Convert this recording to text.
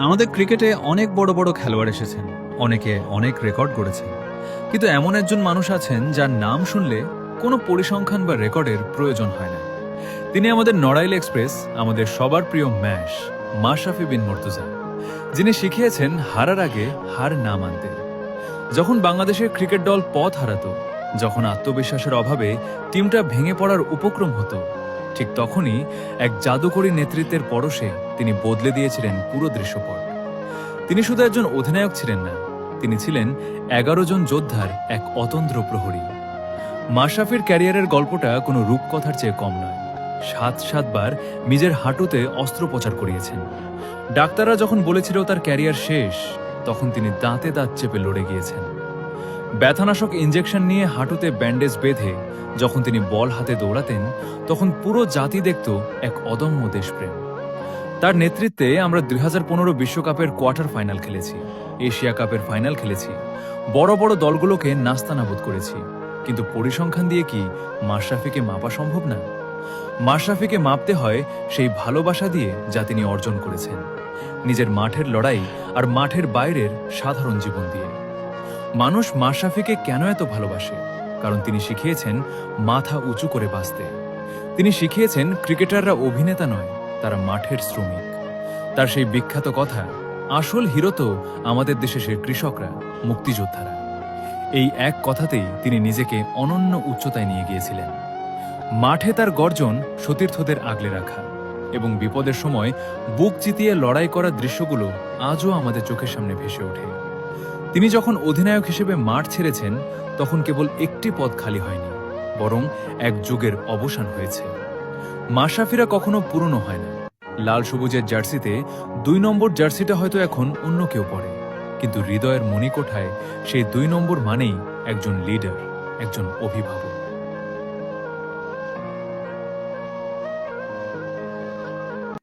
আমাদের ক্রিকেটে অনেক বড় বড় খেলোয়াড় এসেছেন, অনেকে অনেক রেকর্ড গড়েছেন, কিন্তু এমন একজন মানুষ আছেন যার নাম শুনলে কোনো পরিসংখ্যান বা রেকর্ডের প্রয়োজন হয় না। তিনি আমাদের নড়াইল এক্সপ্রেস, আমাদের সবার প্রিয় ম্যাশ মাশরাফি বিন মুর্তজা, যিনি শিখিয়েছেন হারার আগে হার না মানতে। যখন বাংলাদেশের ক্রিকেট দল পথ হারাতো, যখন আত্মবিশ্বাসের অভাবে টিমটা ভেঙে পড়ার উপক্রম হতো, ঠিক তখনই এক জাদুকরী নেতৃত্বের পরশে তিনি বদলে দিয়েছিলেন পুরো দৃশ্যপট। তিনি শুধু একজন অধিনায়ক ছিলেন না, তিনি ছিলেন 11 জন যোদ্ধার এক অতন্দ্র প্রহরী। মাশরাফির ক্যারিয়ারের গল্পটা কোনো রূপকথার চেয়ে কম নয়। 7 বার নিজের হাঁটুতে অস্ত্রোপচার করিয়েছেন। ডাক্তাররা যখন বলেছিল তার ক্যারিয়ার শেষ, তখন তিনি দাঁতে দাঁত চেপে লড়ে গিয়েছেন। ব্যথানাশক ইঞ্জেকশন নিয়ে হাঁটুতে ব্যান্ডেজ বেঁধে যখন তিনি বল হাতে দৌড়াতেন, তখন পুরো জাতি দেখত এক অদম্য দেশপ্রেম। তার নেতৃত্বে আমরা 2015 বিশ্বকাপের কোয়ার্টার ফাইনাল খেলেছি, এশিয়া কাপের ফাইনাল খেলেছি, বড় বড় দলগুলোকে নাস্তানাবুদ করেছি। কিন্তু পরিসংখ্যান দিয়ে কি মাশরাফিকে মাপা সম্ভব না? মাশরাফিকে মাপতে হয় সেই ভালোবাসা দিয়ে যা তিনি অর্জন করেছেন, নিজের মাঠের লড়াই আর মাঠের বাইরের সাধারণ জীবন দিয়ে। মানুষ মাশরাফিকে কেন এত ভালোবাসে? কারণ তিনি শিখিয়েছেন মাথা উঁচু করে বাঁচতে। তিনি শিখিয়েছেন ক্রিকেটাররা অভিনেতা নয়, তারা মাঠের শ্রমিক। তার সেই বিখ্যাত কথা, আসল হিরো তো আমাদের দেশে সে কৃষকরা, মুক্তিযোদ্ধারা। এই এক কথাতেই তিনি নিজেকে অনন্য উচ্চতায় নিয়ে গিয়েছিলেন। মাঠে তার গর্জন সতীর্থদের আগলে রাখা এবং বিপদের সময় বুক চিতিয়ে লড়াই করার দৃশ্যগুলো আজও আমাদের চোখের সামনে ভেসে ওঠে। তিনি যখন অধিনায়ক হিসেবে মাঠ ছেড়েছেন, তখন কেবল একটি পদ খালি হয়নি, বরং এক যুগের অবসান হয়েছে। মাশরাফিরা কখনো পুরনো হয় না। লাল সবুজের জার্সিতে 2 নম্বর জার্সিটা হয়তো এখন অন্য কেউ পরে, কিন্তু হৃদয়ের মণিকোঠায় সেই 2 নম্বর মানেই একজন লিডার, একজন অভিভাবক।